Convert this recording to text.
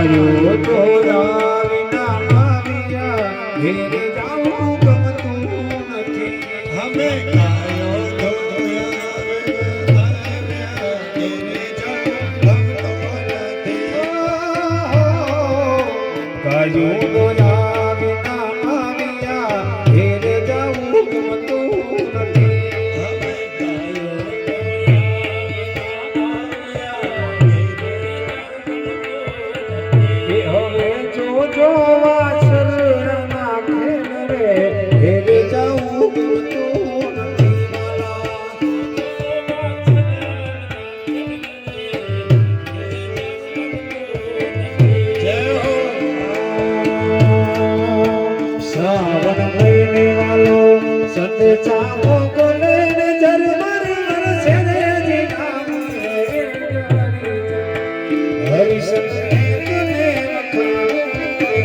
કાયો તોરા વિના આવ્યા ઘેર જાવું ગમતું નથી અમે કાયો તોરા વિના આવ્યા ઘેર જાવું ગમતું નથી કાયો તોરા વિના આવ્યા ઘેર જાવું ગમતું નથી હવે જોજો વાસર નાખે રે ઘેર જાવું ગમતું નથી શ્રાવણ મહિને વાલો સંત ચામો ગલે ને ઝરમર વરસે રે જીના હરિ